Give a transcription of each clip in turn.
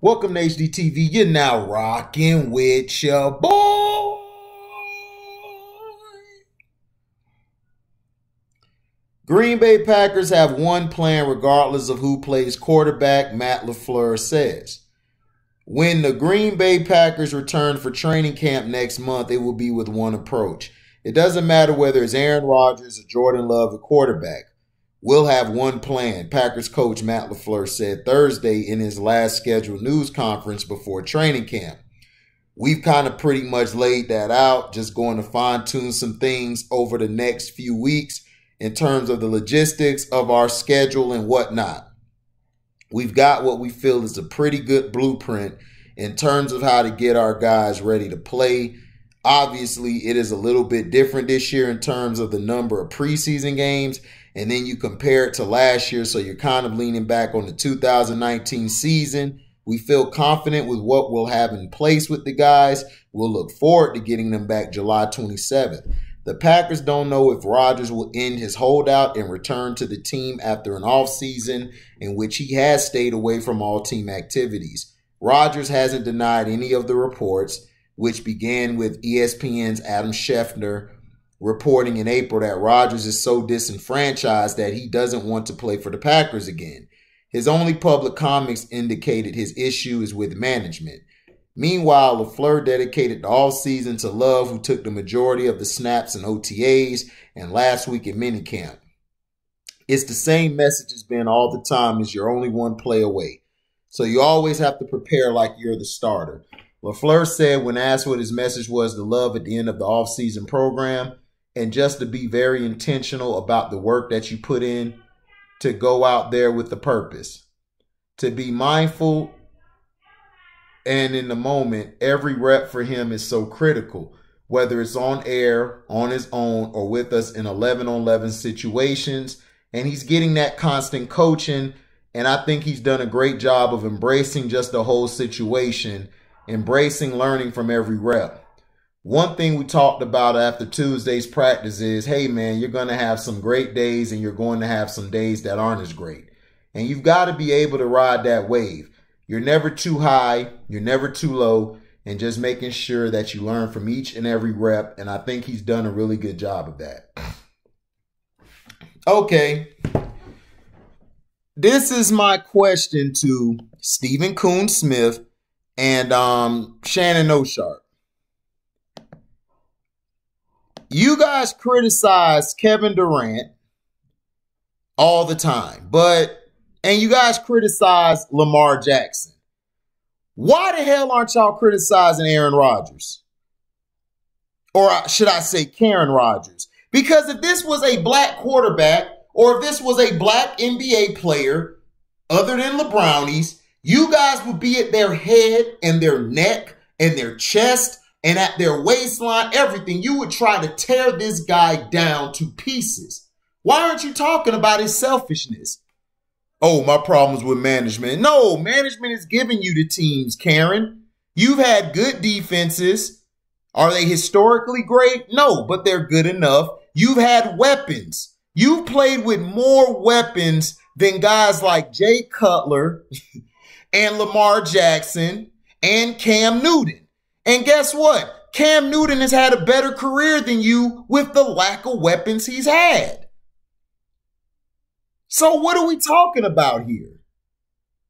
Welcome to HDTV. You're now rocking with your boy. Green Bay Packers have one plan regardless of who plays quarterback, Matt LaFleur says. When the Green Bay Packers return for training camp next month, it will be with one approach. It doesn't matter whether it's Aaron Rodgers or Jordan Love at quarterback. We'll have one plan, Packers coach Matt LaFleur said Thursday in his last scheduled news conference before training camp. We've kind of pretty much laid that out, just going to fine-tune some things over the next few weeks in terms of the logistics of our schedule and whatnot. We've got what we feel is a pretty good blueprint in terms of how to get our guys ready to play. Obviously, it is a little bit different this year in terms of the number of preseason games, and then you compare it to last year, so you're kind of leaning back on the 2019 season. We feel confident with what we'll have in place with the guys. We'll look forward to getting them back July 27th. The Packers don't know if Rodgers will end his holdout and return to the team after an offseason in which he has stayed away from all team activities. Rodgers hasn't denied any of the reports, which began with ESPN's Adam Schefter reporting in April that Rodgers is so disenfranchised that he doesn't want to play for the Packers again. His only public comments indicated his issue is with management. Meanwhile, LaFleur dedicated the offseason to Love, who took the majority of the snaps and OTAs and last week at minicamp. It's the same message has been all the time as you're only one play away. So you always have to prepare like you're the starter. LaFleur said when asked what his message was to Love at the end of the offseason program, and just to be very intentional about the work that you put in to go out there with the purpose. To be mindful and in the moment, every rep for him is so critical, whether it's on air, on his own, or with us in 11-on-11 situations. And he's getting that constant coaching, and I think he's done a great job of embracing just the whole situation, embracing learning from every rep. One thing we talked about after Tuesday's practice is, hey, man, you're going to have some great days and you're going to have some days that aren't as great. And you've got to be able to ride that wave. You're never too high. You're never too low. And just making sure that you learn from each and every rep. And I think he's done a really good job of that. Okay. This is my question to Stephen Smith and Shannon Sharpe. You guys criticize Kevindurant all the time, and you guys criticize Lamar Jackson. Why the hell aren't y'all criticizing Aaron Rodgers? Or should I say karenrodgers? Because if this was a black quarterback, or if this was a black NBA player, other than LeBrownies, you guys would be at their head and their neck and their chest and at their waistline, everything. You would try to tear this guy down to pieces. Why aren't you talking about his selfishness? Oh, my problems with management. No, management is giving you the teams, Karen. You've had good defenses. Are they historically great? No, but they're good enough. You've had weapons. You've played with more weapons than guys like Jay Cutler and Lamar Jackson and Cam Newton. And guess what? Cam Newton has had a better career than you with the lack of weapons he's had. So what are we talking about here?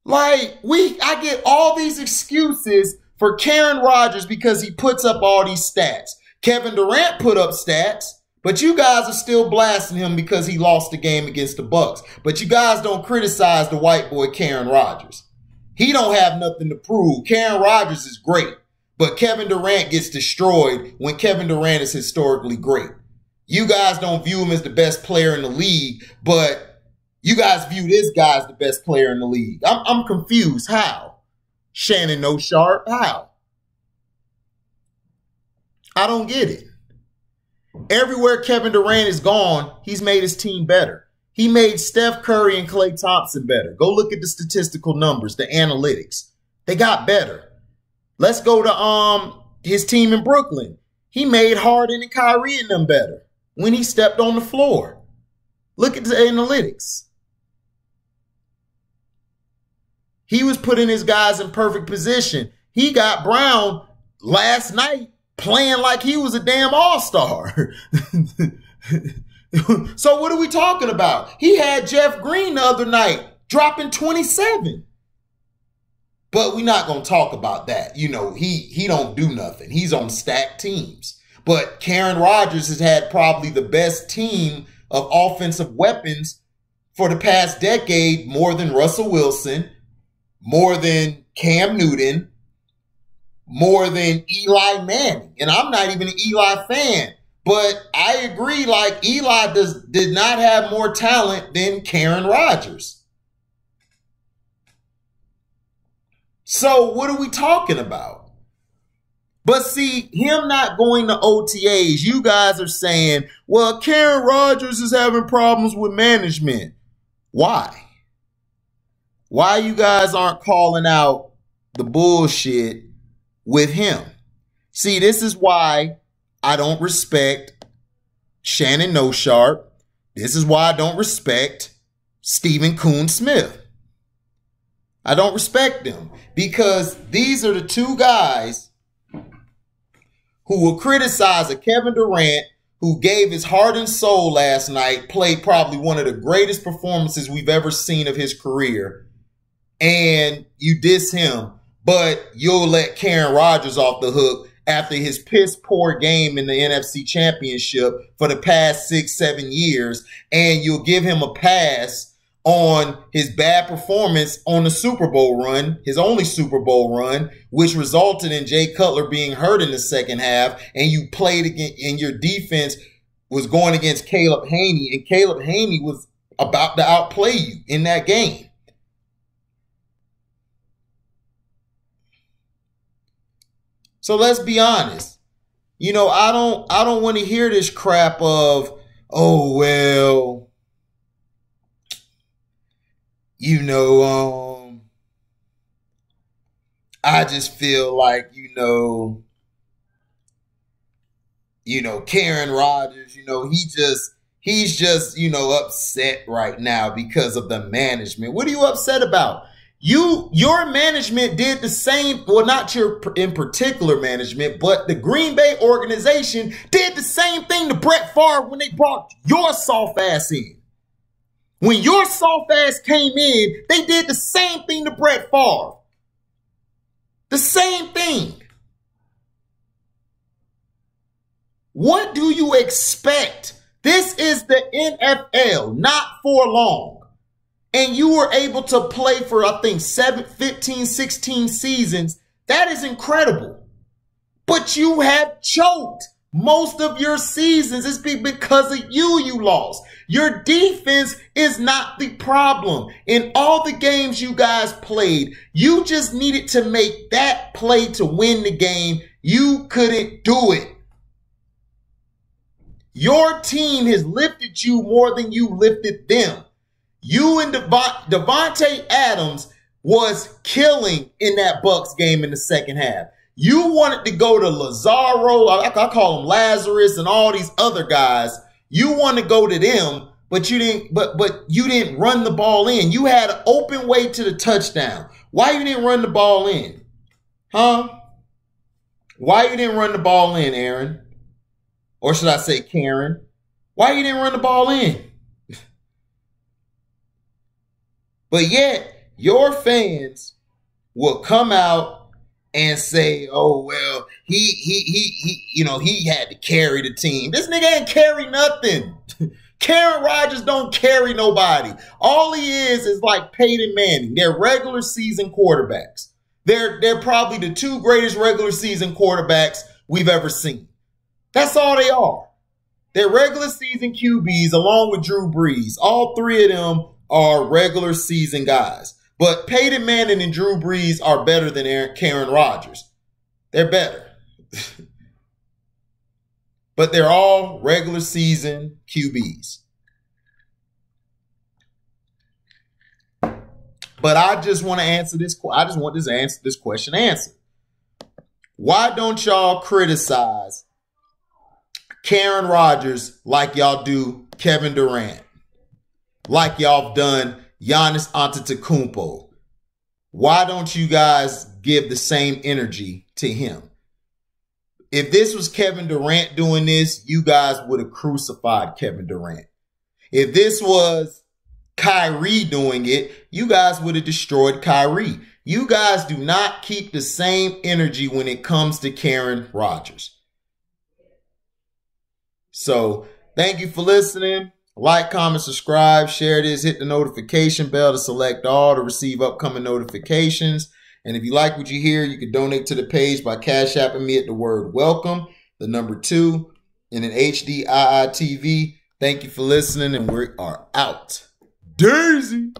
Like, I get all these excuses for karenrodgers because he puts up all these stats. Kevindurant put up stats, but you guys are still blasting him because he lost the game against the Bucks. But you guys don't criticize the white boy Karenrodgers. He don't have nothing to prove. Karenrodgers is great. But Kevindurant gets destroyed when Kevindurant is historically great. You guys don't view him as the best player in the league, but you guys view this guy as the best player in the league. I'm confused. How? Shannon Sharpe, how? I don't get it. Everywhere Kevindurant is gone, he's made his team better. He made Steph Curry and Klay Thompson better. Go look at the statistical numbers, the analytics. They got better. Let's go to his team in Brooklyn. He made Harden and Kyrie and them better when he stepped on the floor. Look at the analytics. He was putting his guys in perfect position. He got Brown last night playing like he was a damn all-star. So what are we talking about? He had Jeff Green the other night dropping 27. But we're not going to talk about that. You know, he don't do nothing. He's on stacked teams. But Karenrodgers has had probably the best team of offensive weapons for the past decade, more than Russell Wilson, more than Cam Newton, more than Eli Manning. And I'm not even an Eli fan. But I agree, like, Eli did not have more talent than Karenrodgers. So what are we talking about? But see, him not going to OTAs, you guys are saying, well, Karenrodgers is having problems with management. Why? Why you guys aren't calling out the bullshit with him? See, this is why I don't respect Shannon Sharpe. This is why I don't respect Stephen Smith. I don't respect them because these are the two guys who will criticize a Kevindurant who gave his heart and soul last night, played probably one of the greatest performances we've ever seen of his career, and you diss him, but you'll let Karenrodgers off the hook after his piss poor game in the NFC Championship for the past 6-7 years, and you'll give him a pass on his bad performance on the Super Bowl run, his only Super Bowl run, which resulted in Jay Cutler being hurt in the second half, and you played against, and your defense was going against Caleb Haney, and Caleb Haney was about to outplay you in that game. So let's be honest. You know, I don't want to hear this crap of, oh, well, you know, I just feel like, you know, Karenrodgers, you know, he's just, you know, upset right now because of the management. What are you upset about? Your management did the same, well, not your in particular management, but the Green Bay organization did the same thing to Brett Favre when they brought your soft ass in. When your soft ass came in, they did the same thing to Brett Favre. The same thing. What do you expect? This is the NFL, not for long. And you were able to play for, I think, 15, 16 seasons. That is incredible. But you have choked most of your seasons. It's because of you lost. Your defense is not the problem. In all the games you guys played, you just needed to make that play to win the game. You couldn't do it. Your team has lifted you more than you lifted them. You and Devontae Adams was killing in that Bucs game in the second half. You wanted to go to Lazaro, I call him Lazarus, and all these other guys. You want to go to them, but you didn't. But you didn't run the ball in. You had an open way to the touchdown. Why you didn't run the ball in? Huh? Why you didn't run the ball in, Aaron? Or should I say Karen? Why you didn't run the ball in? But yet, your fans will come out and say, "Oh well, he had to carry the team." This nigga ain't carry nothing. Karenrodgers don't carry nobody. All he is like Peyton Manning. They're regular season quarterbacks. They're probably the two greatest regular season quarterbacks we've ever seen. That's all they are. They're regular season QBs along with Drew Brees. All three of them are regular season guys. But Peyton Manning and Drew Brees are better than Karenrodgers. They're better. But they're all regular season QBs. But I just want to answer this. I just want this question answered. Why don't y'all criticize Karenrodgers like y'all do Kevindurant? Like y'all have done Giannis Antetokounmpo? Why don't you guys give the same energy to him? If this was Kevin Durant doing this, you guys would have crucified Kevin Durant. If this was Kyrie doing it, you guys would have destroyed Kyrie. You guys do not keep the same energy when it comes to KarenRodgers. So thank you for listening. Like, comment, subscribe, share this, hit the notification bell to select all to receive upcoming notifications. And if you like what you hear, you can donate to the page by Cash Apping me at the word welcome, the number 2, and an HDIITV. Thank you for listening, and we are out. Daisy.